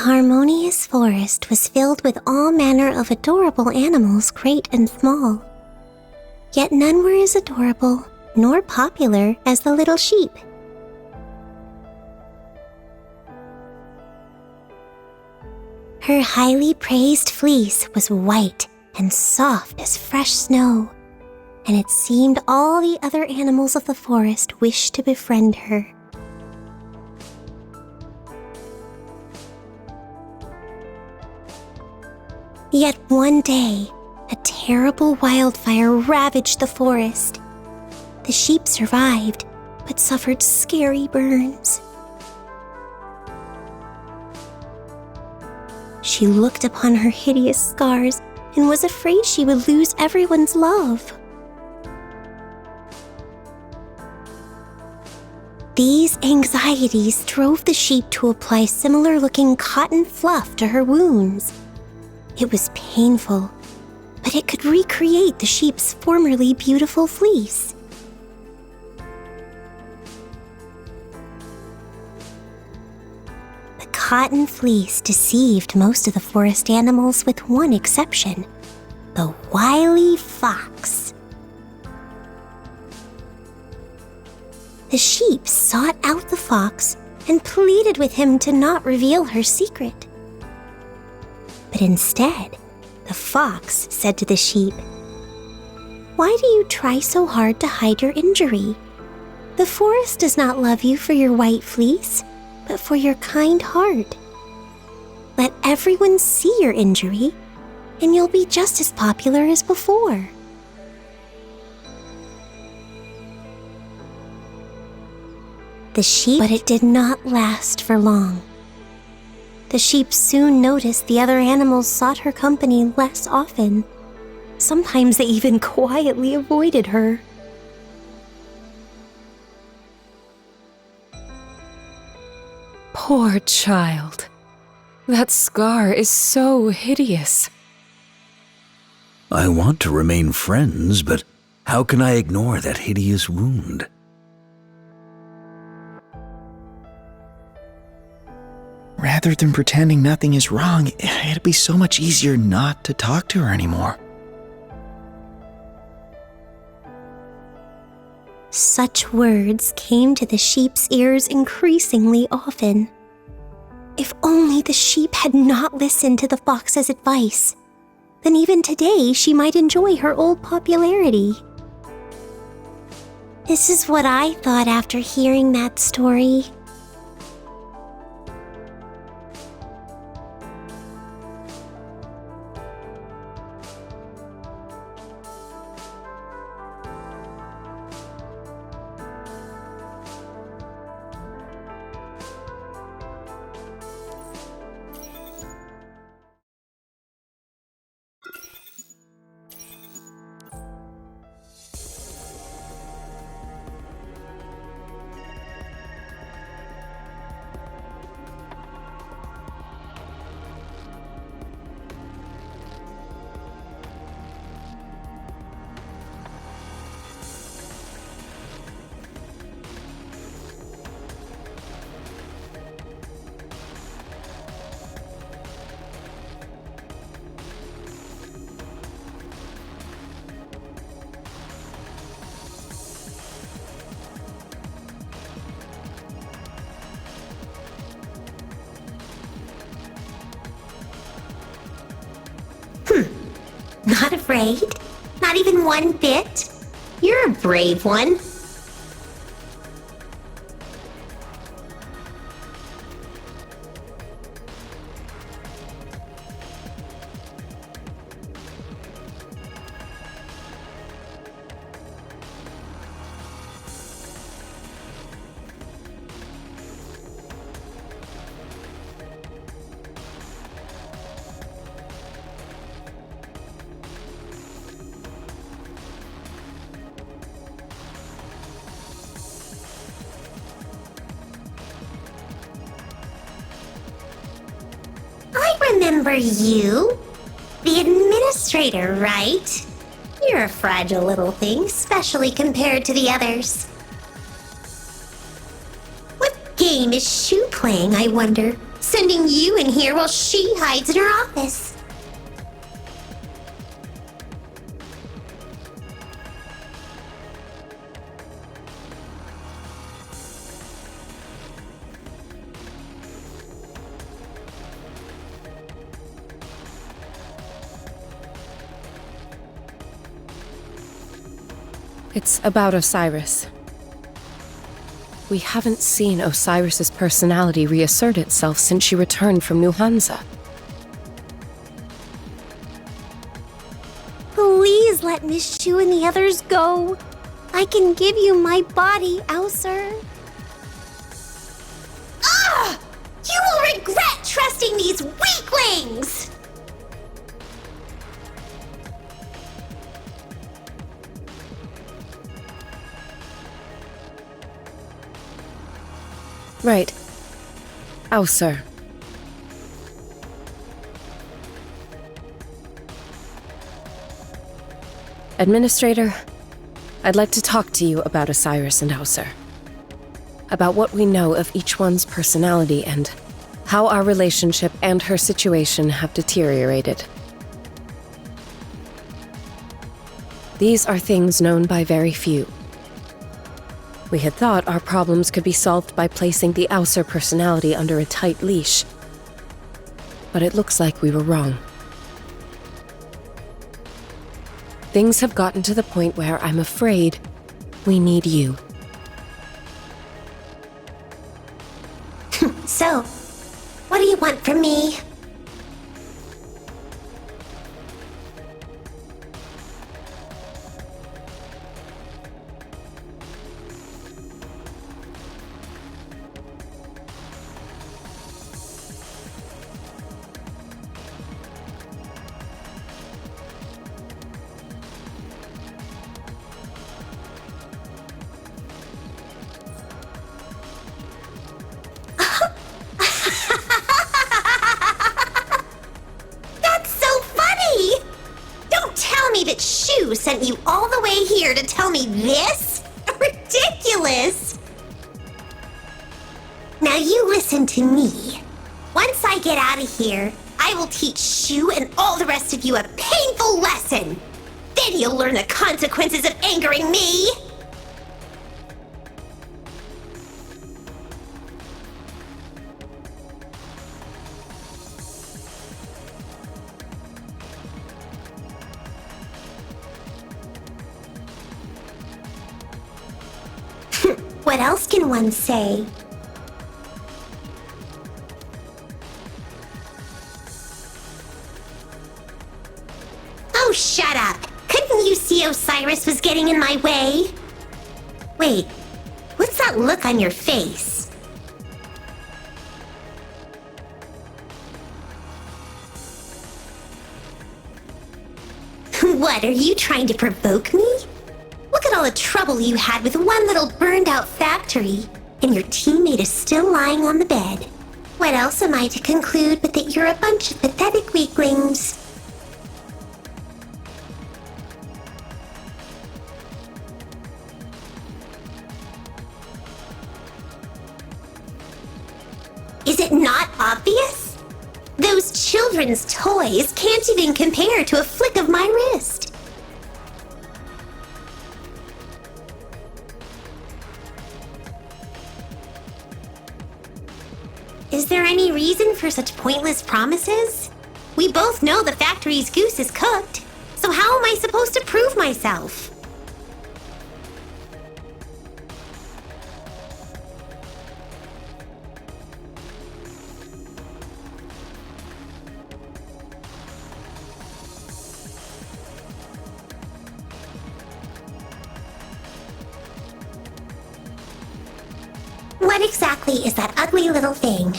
harmonious forest was filled with all manner of adorable animals, great and small. Yet none were as adorable nor popular as the little sheep. Her highly praised fleece was white and soft as fresh snow, and it seemed all the other animals of the forest wished to befriend her. Yet one day, a terrible wildfire ravaged the forest. The sheep survived, but suffered scary burns. She looked upon her hideous scars and was afraid she would lose everyone's love. These anxieties drove the sheep to apply similar-looking cotton fluff to her wounds. It was painful, but it could recreate the sheep's formerly beautiful fleece. The cotton fleece deceived most of the forest animals with one exception, the wily fox. The sheep sought out the fox and pleaded with him to not reveal her secret. But instead, the fox said to the sheep, "Why do you try so hard to hide your injury? The forest does not love you for your white fleece, but for your kind heart. Let everyone see your injury, and you'll be just as popular as before." But it did not last for long. The sheep soon noticed the other animals sought her company less often. Sometimes they even quietly avoided her. Poor child. That scar is so hideous. I want to remain friends, but how can I ignore that hideous wound? Rather than pretending nothing is wrong, it'd be so much easier not to talk to her anymore. Such words came to the sheep's ears increasingly often. If only the sheep had not listened to the fox's advice, then even today she might enjoy her old popularity. This is what I thought after hearing that story. Not afraid? Not even one bit? You're a brave one. Remember you? The administrator, right? You're a fragile little thing, especially compared to the others. What game is Shu playing, I wonder? sending you in here while she hides in her office. It's about Osiris. We haven't seen Osiris's personality reassert itself since she returned from New Hansa. Please let Miss Shu and the others go. I can give you my body, Aether. Ah! You will regret trusting these weaklings! Right. Aether. Administrator, I'd like to talk to you about Osiris and Aether. About what we know of each one's personality and how our relationship and her situation have deteriorated. These are things known by very few. We had thought our problems could be solved by placing the Aether personality under a tight leash. But it looks like we were wrong. Things have gotten to the point where I'm afraid we need you. So, what do you want from me? That Shu sent you all the way here to tell me this? Ridiculous! Now you listen to me. Once I get out of here, I will teach Shu and all the rest of you a painful lesson. Then you'll learn the consequences of angering me. What else can one say? Oh, shut up! Couldn't you see Osiris was getting in my way? Wait, what's that look on your face? What, are you trying to provoke me? Look at all the trouble you had with one little burned-out factory, and your teammate is still lying on the bed. What else am I to conclude but that you're a bunch of pathetic weaklings? Is it not obvious? Those children's toys can't even compare to a flick of my wrist. Is there any reason for such pointless promises? We both know the factory's goose is cooked, so how am I supposed to prove myself? What exactly is that ugly little thing?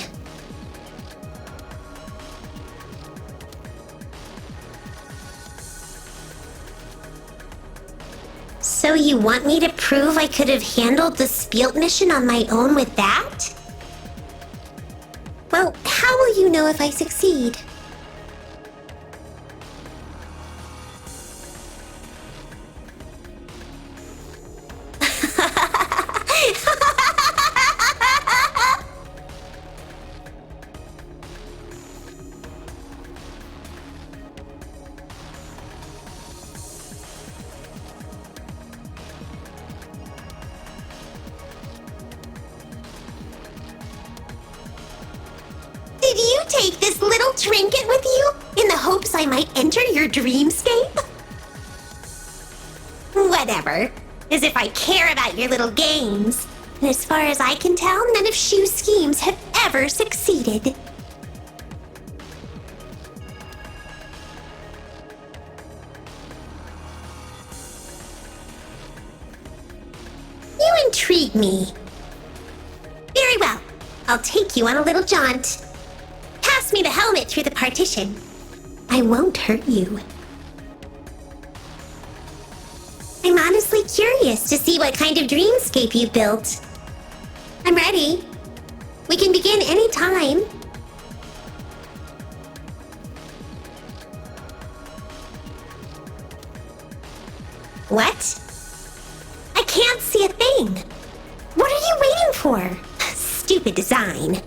So you want me to prove I could have handled the Spielt mission on my own with that? Well, how will you know if I succeed? take this little trinket with you in the hopes I might enter your dreamscape? Whatever. As if I care about your little games. And as far as I can tell, none of Shu's schemes have ever succeeded. You intrigue me. Very well. I'll take you on a little jaunt. Pass me the helmet through the partition. I won't hurt you. I'm honestly curious to see what kind of dreamscape you built. I'm ready. We can begin any time. What? I can't see a thing. What are you waiting for? Stupid design.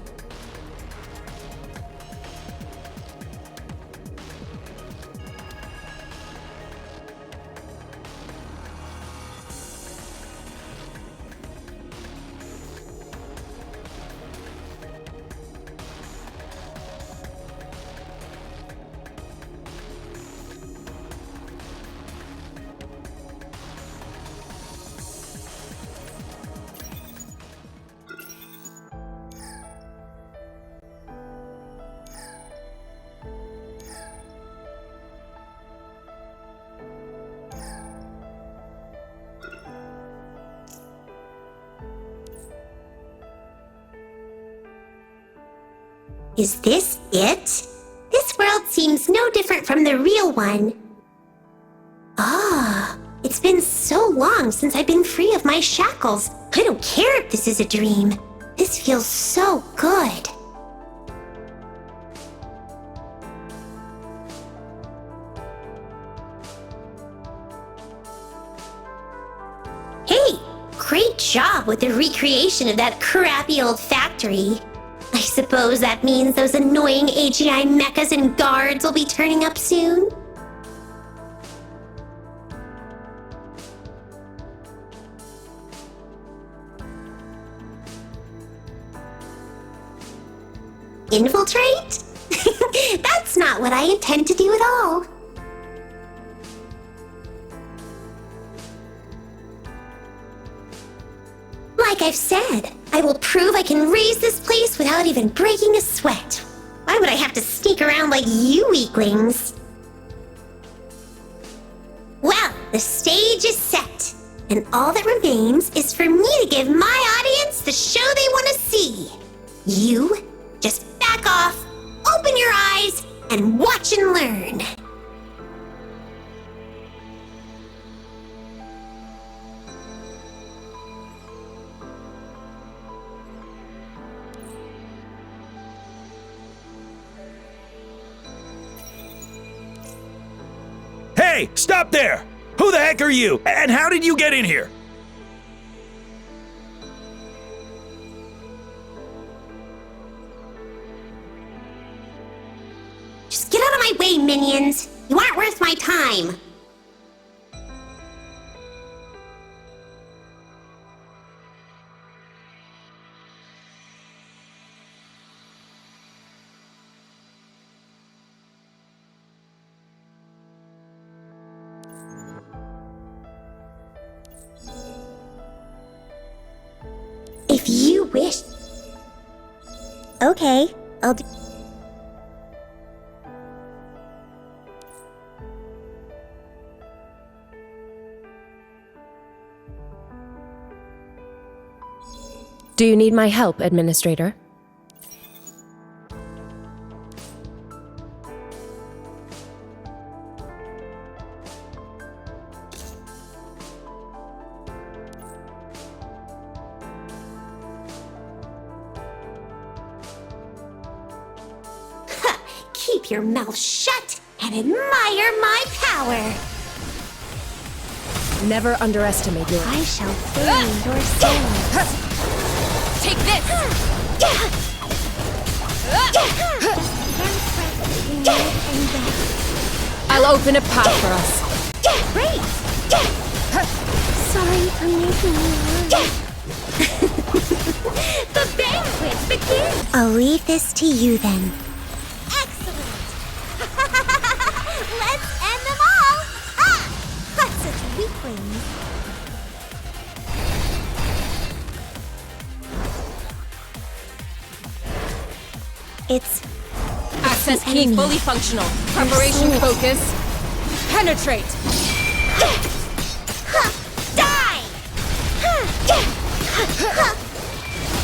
Is this it? This world seems no different from the real one. Ah, it's been so long since I've been free of my shackles. I don't care if this is a dream. This feels so good. Hey, great job with the recreation of that crappy old factory. I suppose that means those annoying AGI mechas and guards will be turning up soon? Infiltrate? That's not what I intend to do at all. Like I've said, I will prove I can raise this place without even breaking a sweat. Why would I have to sneak around like you weaklings? Well, the stage is set, and all that remains is for me to give my audience the show they want to see. You just back off, open your eyes, and watch and learn. Hey, stop there! Who the heck are you? And how did you get in here? Just get out of my way, minions! You aren't worth my time! If you wish... Okay, I'll do... Do you need my help, Administrator? Keep your mouth shut and admire my power! Never underestimate your... I shall fade your soul. Take this! I'll open a path for us. Great! Sorry for making you worry. The banquet begins! I'll leave this to you then. It's Access the key enemy. fully functional. Preparation soul. focus. Penetrate. Die!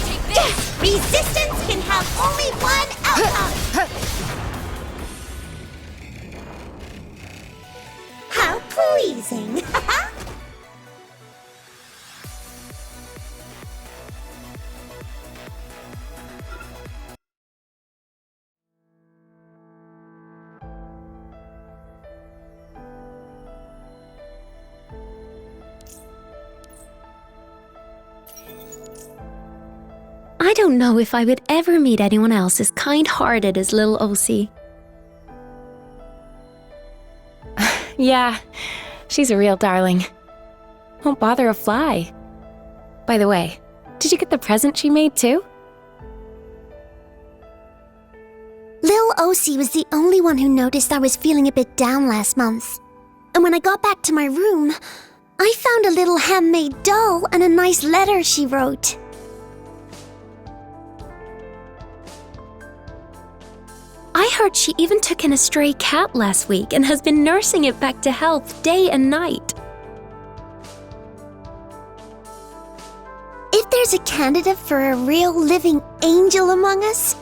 Take this. Resistance can have only one outcome. How pleasing. I don't know if I would ever meet anyone else as kind-hearted as little Osi. Yeah, she's a real darling. Won't bother a fly. By the way, did you get the present she made too? Lil Osi was the only one who noticed I was feeling a bit down last month. And when I got back to my room, I found a little handmade doll and a nice letter she wrote. I heard she even took in a stray cat last week and has been nursing it back to health day and night. If there's a candidate for a real living angel among us,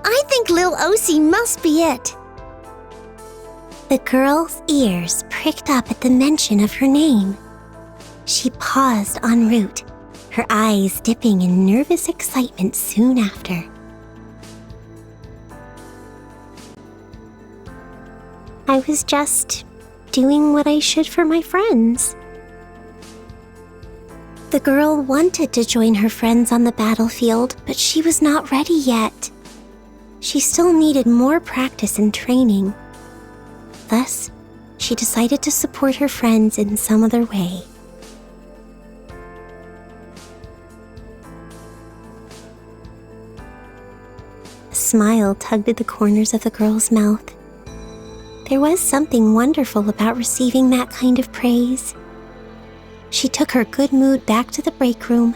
I think Lil Osi must be it. The girl's ears pricked up at the mention of her name. She paused en route, her eyes dipping in nervous excitement soon after. I was just doing what I should for my friends. The girl wanted to join her friends on the battlefield, but she was not ready yet. She still needed more practice and training. Thus, she decided to support her friends in some other way. A smile tugged at the corners of the girl's mouth. There was something wonderful about receiving that kind of praise. She took her good mood back to the break room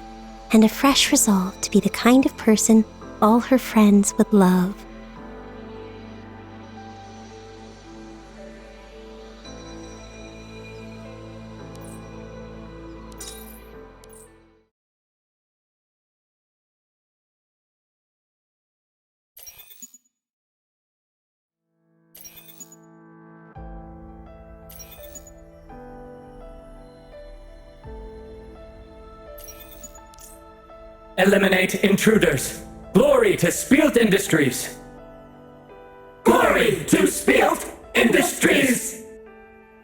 and a fresh resolve to be the kind of person all her friends would love. Eliminate intruders. Glory to Spielt Industries. Glory to Spielt Industries!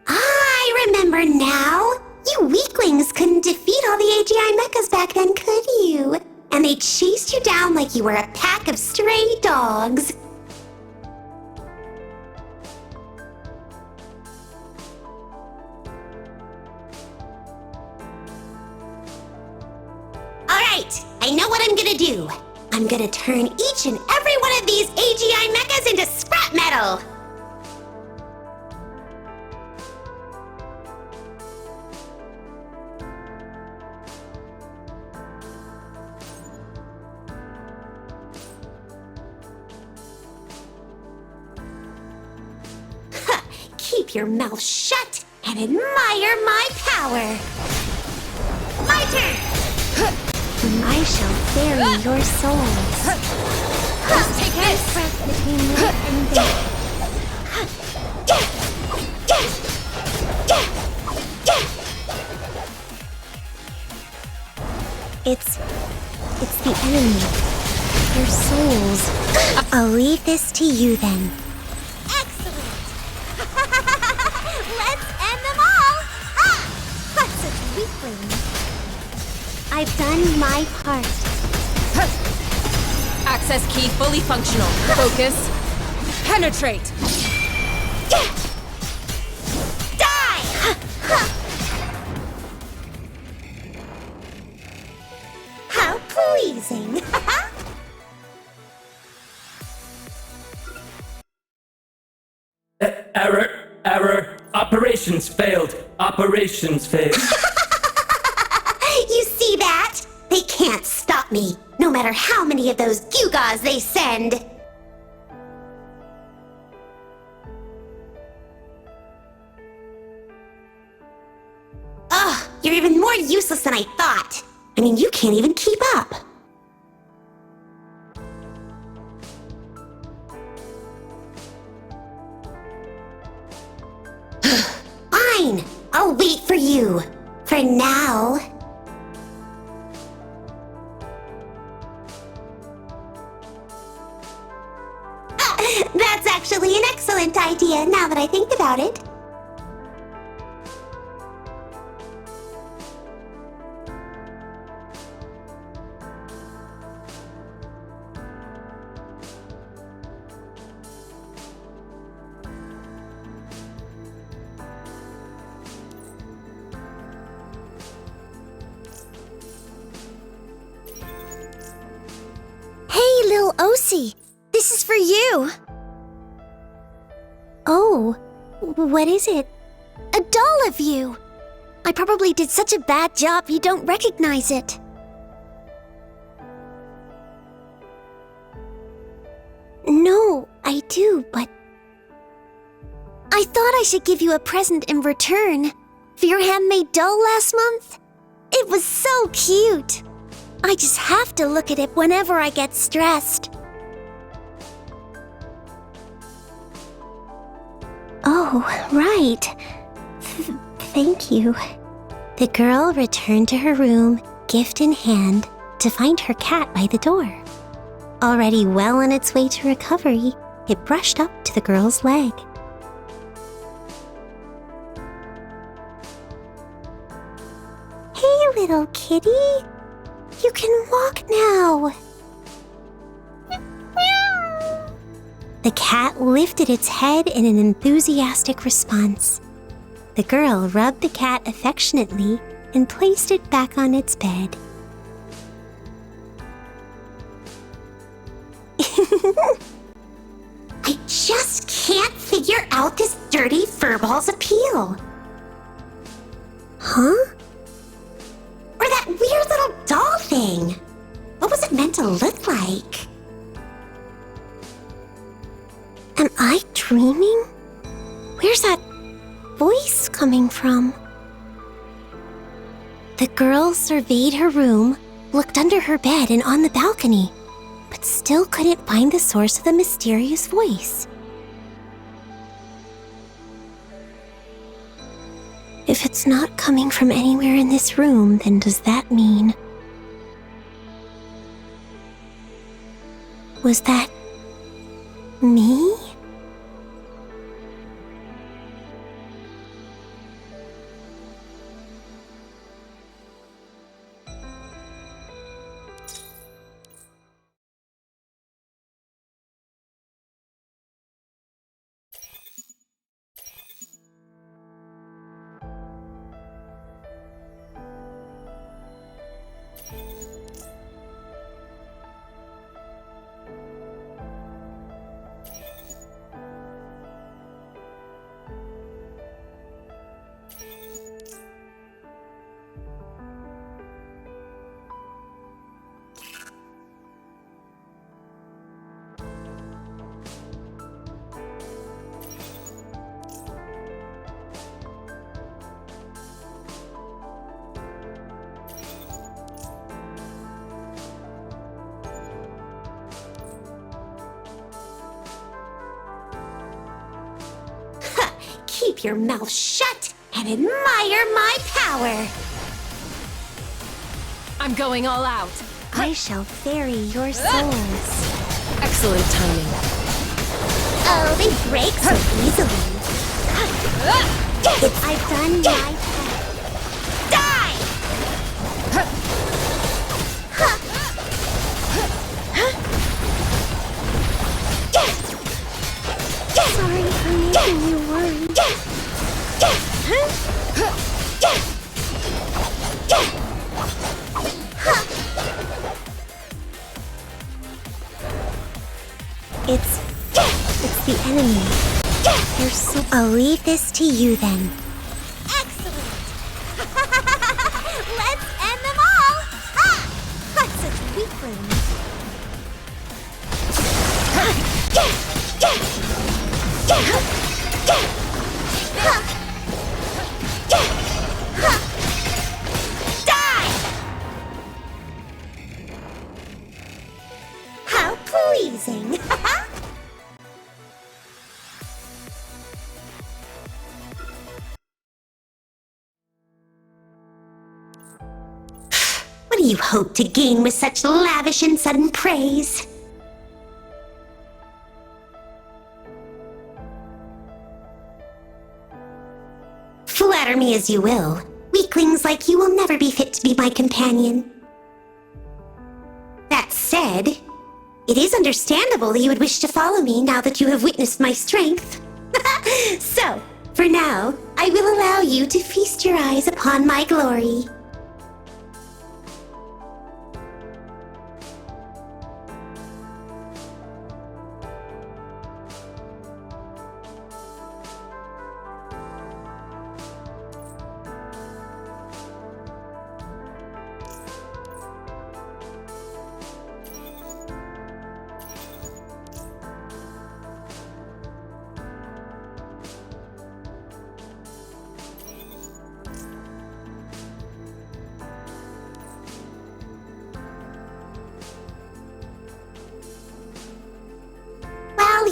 I remember now. You weaklings couldn't defeat all the AGI mechas back then, could you? And they chased you down like you were a pack of stray dogs. Alright, I know what I'm gonna do. I'm gonna turn each and every one of these AGI mechas into scrap metal. Keep your mouth shut and admire my power. My turn. I shall bury your souls. Just take this! Breath between life and death. It's the enemy. Your souls. I'll leave this to you then. Excellent! Let's end them all! But such weaklings. I've done my part. Access key fully functional. Focus. Penetrate. Die! How pleasing! Error. Operations failed. Operations failed. You see that? They can't stop me, no matter how many of those gewgaws they send. You're even more useless than I thought. I mean, you can't even keep up. Fine, I'll wait for you. For now. That's actually an excellent idea, now that I think about it. Hey, Lil Osi, this is for you. Oh, what is it? A doll of you. I probably did such a bad job you don't recognize it. No, I do, but I thought I should give you a present in return for your handmade doll last month. It was so cute. I just have to look at it whenever I get stressed. oh, right. Thank you. The girl returned to her room, gift in hand, to find her cat by the door. Already well on its way to recovery, it brushed up to the girl's leg. Hey, little kitty. You can walk now. The cat lifted its head in an enthusiastic response. The girl rubbed the cat affectionately and placed it back on its bed. I just can't figure out this dirty furball's appeal. Huh? Or that weird little doll thing. What was it meant to look like? Am I dreaming? Where's that voice coming from? The girl surveyed her room, looked under her bed and on the balcony, but still couldn't find the source of the mysterious voice. If it's not coming from anywhere in this room, then does that mean... Was that... me? Keep your mouth shut and admire my power. I'm going all out. I shall ferry your souls. Excellent timing. Oh, they break so easily. I've done my part. Die! Sorry for making you worry. It's the enemy. They're so... I'll leave this to you then. Excellent! Let's end them all! Ah! That's such weaklings. pleasing! What do you hope to gain with such lavish and sudden praise? Flatter me as you will. Weaklings like you will never be fit to be my companion. That said, it is understandable that you would wish to follow me now that you have witnessed my strength. So, for now, I will allow you to feast your eyes upon my glory.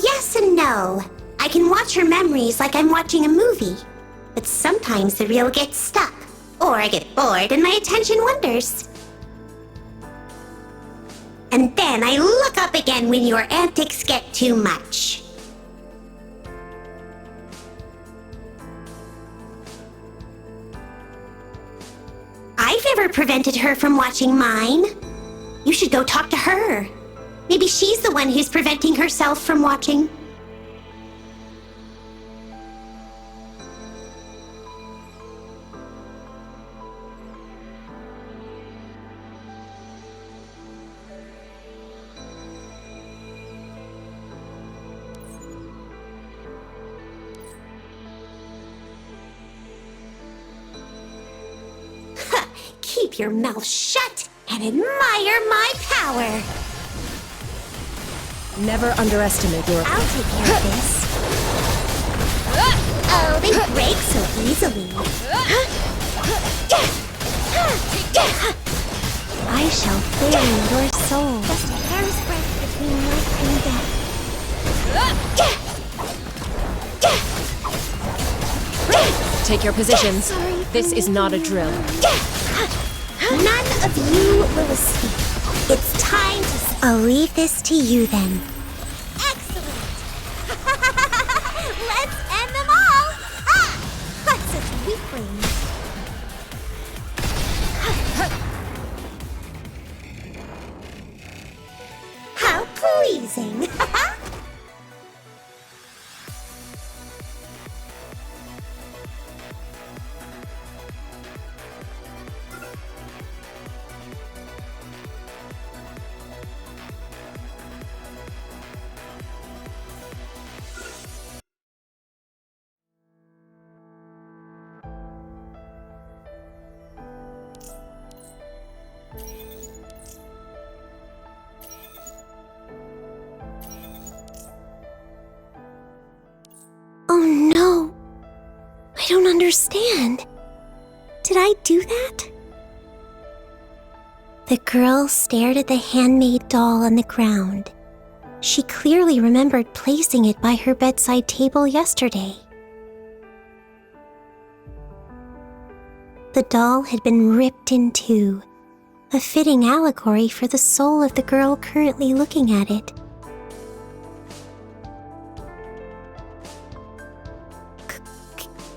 Yes and no. I can watch her memories like I'm watching a movie. But sometimes the reel gets stuck, or I get bored and my attention wanders. And then I look up again when your antics get too much. I've never prevented her from watching mine. You should go talk to her. Maybe she's the one who's preventing herself from watching. Keep your mouth shut and admire my power. Never underestimate your... I'll take care of this. Oh, they break so easily. I shall bury your soul. Just a hair's breadth between life and death. Take your positions. This is not a drill. None of you will escape. It's time to... I'll leave this to you then. Excellent! Let's end them all! Ah! That's such weaklings. How pleasing! Oh no! I don't understand. Did I do that? The girl stared at the handmade doll on the ground. She clearly remembered placing it by her bedside table yesterday. The doll had been ripped in two, a fitting allegory for the soul of the girl currently looking at it.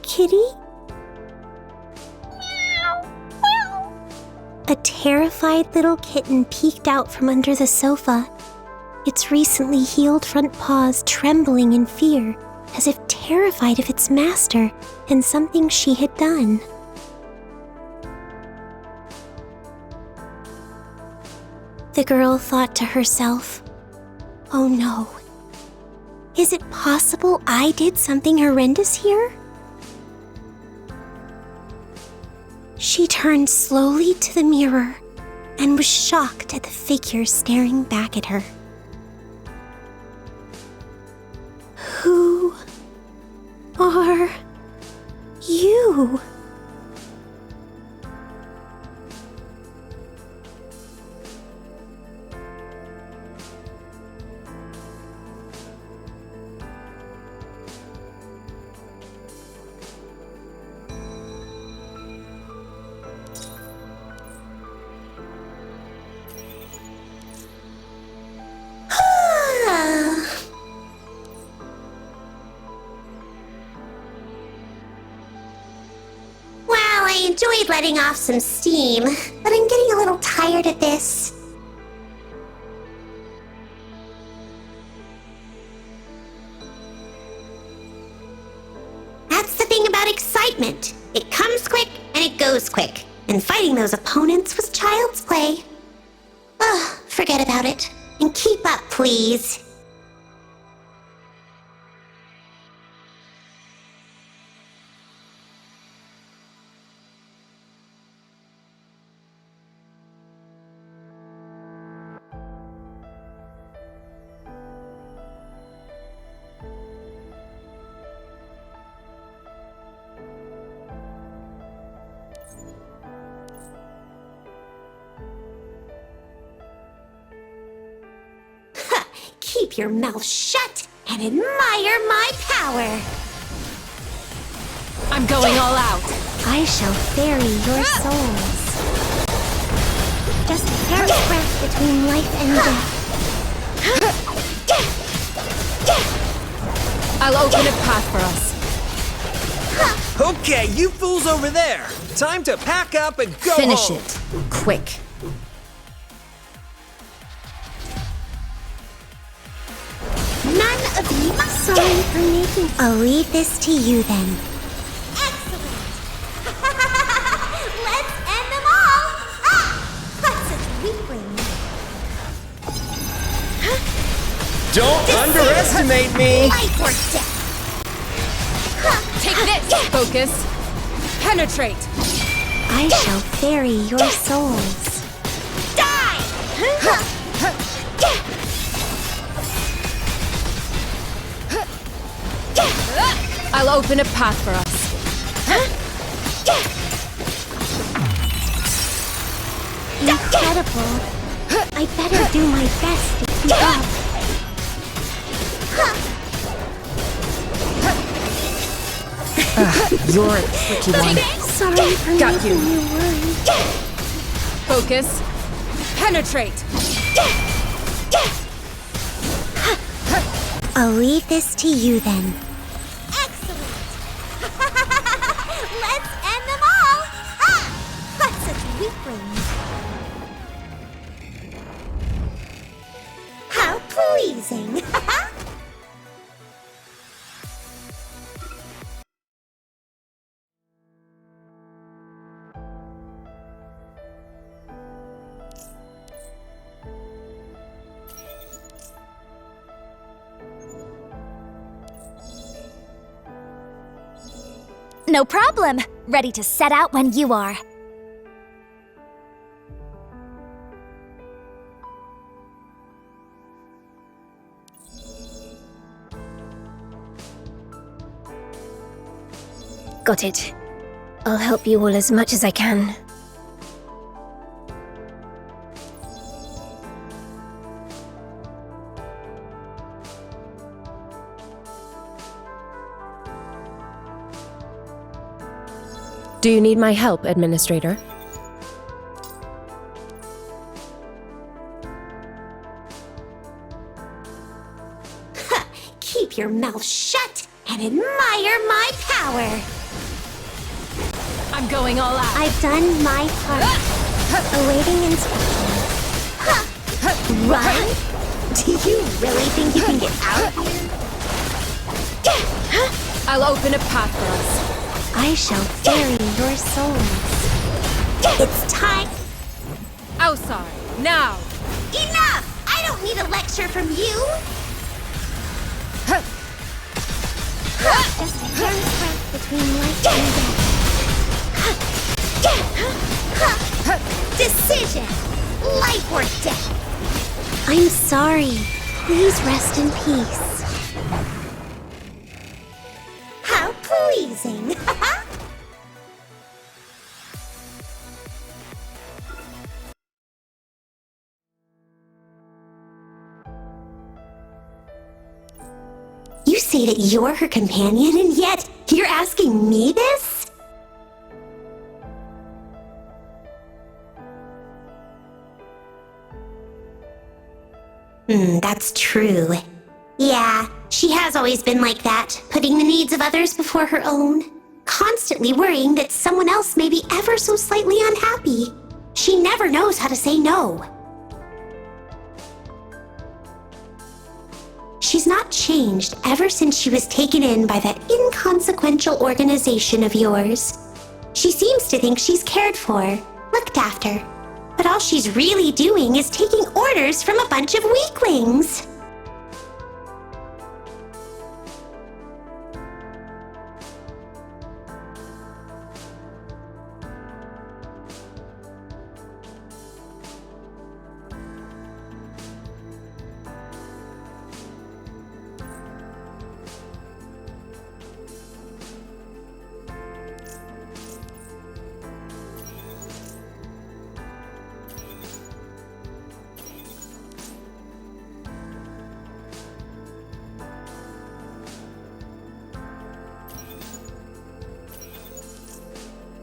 Kitty? A terrified little kitten peeked out from under the sofa, its recently healed front paws trembling in fear, as if terrified of its master and something she had done. The girl thought to herself, "Oh no. Is it possible I did something horrendous here?" She turned slowly to the mirror and was shocked at the figure staring back at her. Who are you? tried letting off some steam, but I'm getting a little tired of this. That's the thing about excitement. It comes quick and it goes quick. And fighting those opponents was child's play. Ugh, forget about it. And keep up, please. Keep your mouth shut and admire my power. I'm going all out. I shall ferry your souls. Just a hair's breadth between life and death. I'll open a path for us. Okay, you fools over there. Time to pack up and go Finish home. it. Quick. None of you. Sorry for making. I'll leave this to you then. Excellent. Let's end them all. Ah, that's such weaklings. Don't underestimate me. Life or death. Take this. Focus. Penetrate. I shall ferry your souls. Die! I'll open a path for us. Incredible. I better do my best to keep up. You're a tricky one. Sorry for Got making you. you worry. Focus. Penetrate. I'll leave this to you then. Excellent! Let's end them all! Ah! That's such weaklings. How pleasing. No problem. Ready to set out when you are. Got it. I'll help you all as much as I can. Do you need my help, Administrator? Keep your mouth shut and admire my power. I'm going all out. I've done my part. Awaiting instructions. Run? Do you really think you can get out? I'll open a path for us. I shall ferry your souls. It's time. Outside, now! Enough! I don't need a lecture from you. Just a hair's breadth between life and death. Decision! Life or death! I'm sorry. Please rest in peace. How pleasing! You say that you're her companion, and yet you're asking me this? That's true. Yeah, she has always been like that, putting the needs of others before her own. constantly worrying that someone else may be ever so slightly unhappy. She never knows how to say no. She's not changed ever since she was taken in by that inconsequential organization of yours. She seems to think she's cared for, looked after, but all she's really doing is taking orders from a bunch of weaklings.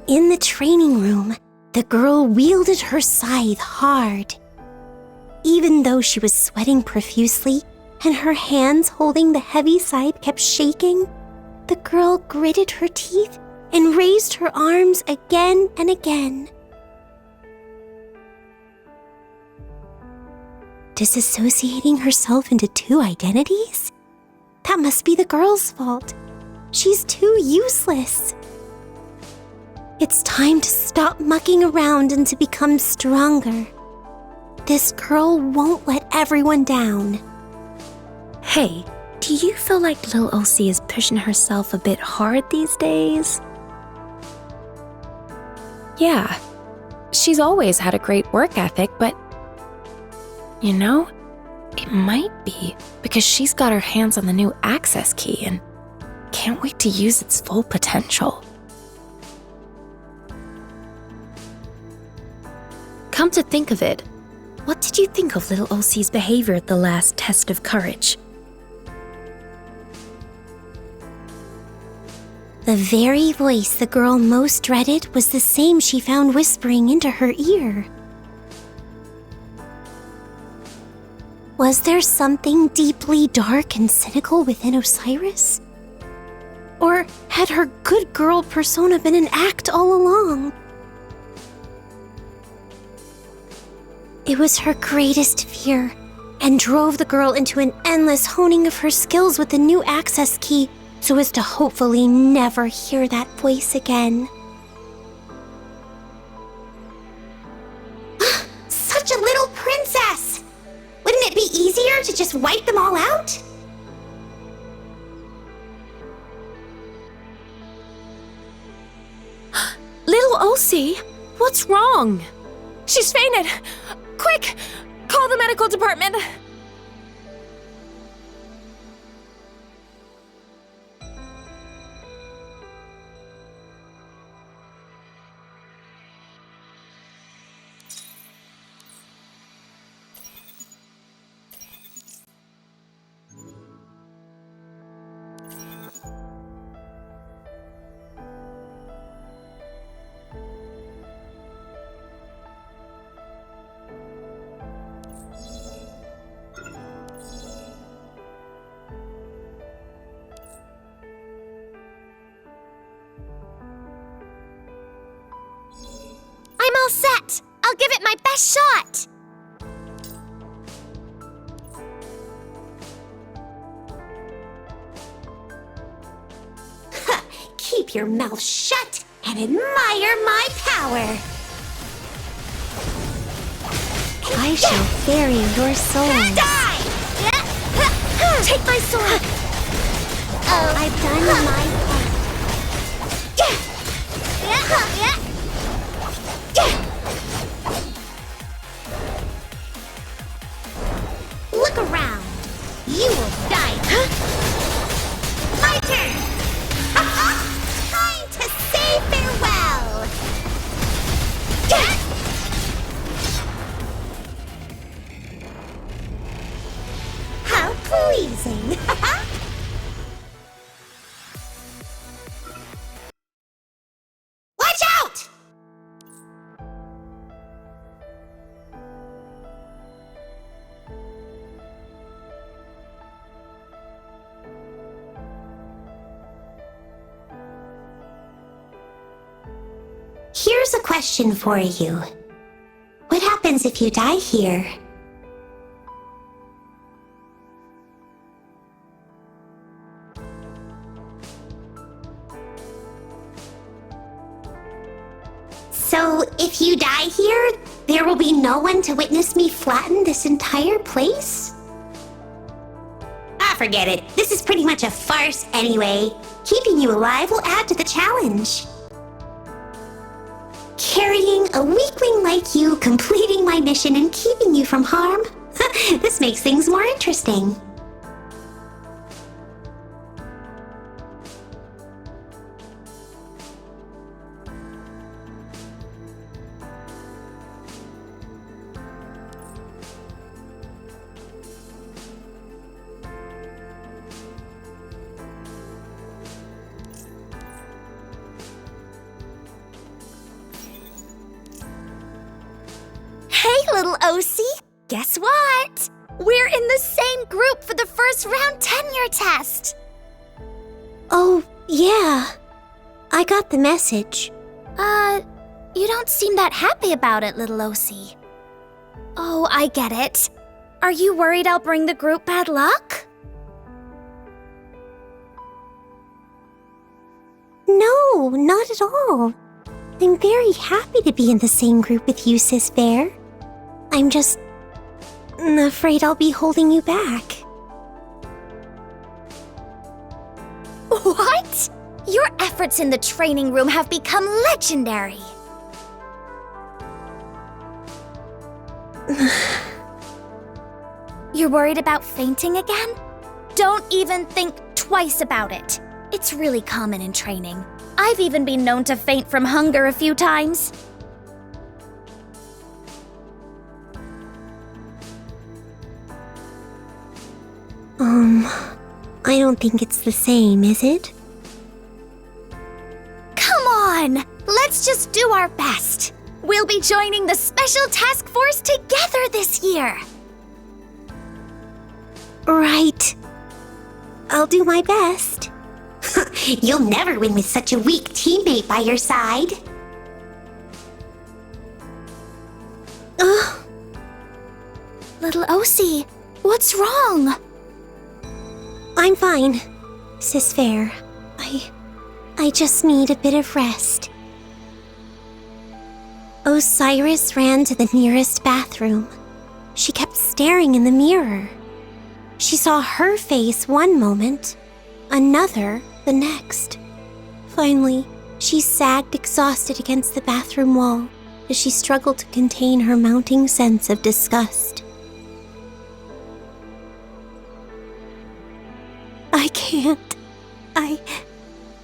In the training room, the girl wielded her scythe hard. Even though she was sweating profusely and her hands holding the heavy scythe kept shaking, the girl gritted her teeth and raised her arms again and again. Disassociating herself into two identities? That must be the girl's fault. She's too useless. It's time to stop mucking around and to become stronger. This girl won't let everyone down. Hey, do you feel like Lil Elsie is pushing herself a bit hard these days? Yeah, she's always had a great work ethic, but you know, it might be because she's got her hands on the new access key and can't wait to use its full potential. Come to think of it, what did you think of Little Elsie's behavior at the last test of courage? The very voice the girl most dreaded was the same she found whispering into her ear. Was there something deeply dark and cynical within Osiris? Or had her good girl persona been an act all along? It was her greatest fear, and drove the girl into an endless honing of her skills with the new access key so as to hopefully never hear that voice again. Such a little princess! Wouldn't it be easier to just wipe them all out? Little Elsie, what's wrong? She's fainted! Quick! Call the medical department! I'm all set. I'll give it my best shot. Keep your mouth shut and admire my power. I shall bury your souls. Die! Take my sword. Oh, I've done my part. Look around. You will die. My turn. Time to say farewell. How pleasing. Watch out! Here's a question for you. What happens if you die here? So, if you die here, there will be no one to witness me flatten this entire place? Ah, forget it. This is pretty much a farce anyway. Keeping you alive will add to the challenge. Carrying a weakling like you, completing my mission, and keeping you from harm? This makes things more interesting. Hey, little OC! Guess what? We're in the same group for the first round tenure test! Oh, yeah. I got the message. You don't seem that happy about it, little OC. Oh, I get it. Are you worried I'll bring the group bad luck? No, not at all. I'm very happy to be in the same group with you, Sis Bear. I'm just afraid I'll be holding you back. What? Your efforts in the training room have become legendary. You're worried about fainting again? Don't even think twice about it. It's really common in training. I've even been known to faint from hunger a few times. I don't think it's the same, is it? Come on! Let's just do our best. We'll be joining the Special Task Force together this year. Right. I'll do my best. You'll never win with such a weak teammate by your side. Little OC, what's wrong? I'm fine, Sis Fair. I just need a bit of rest. Osiris ran to the nearest bathroom. She kept staring in the mirror. She saw her face one moment, another the next. Finally, she sagged exhausted against the bathroom wall as she struggled to contain her mounting sense of disgust. I can't. I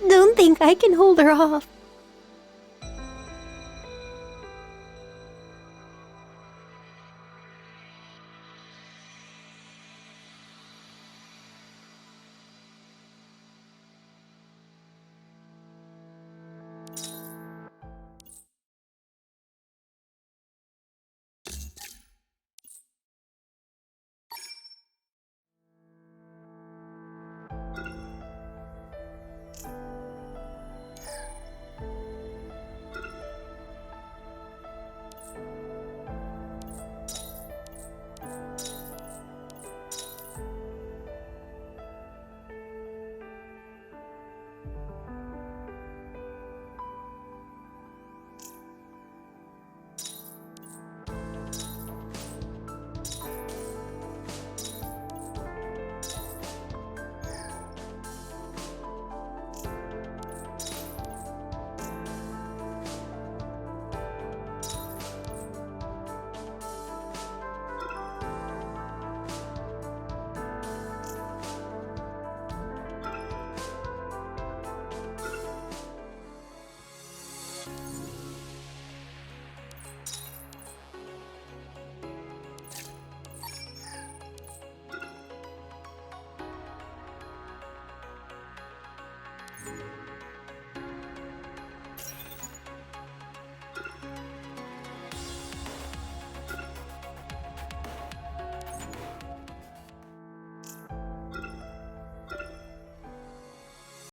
don't think I can hold her off.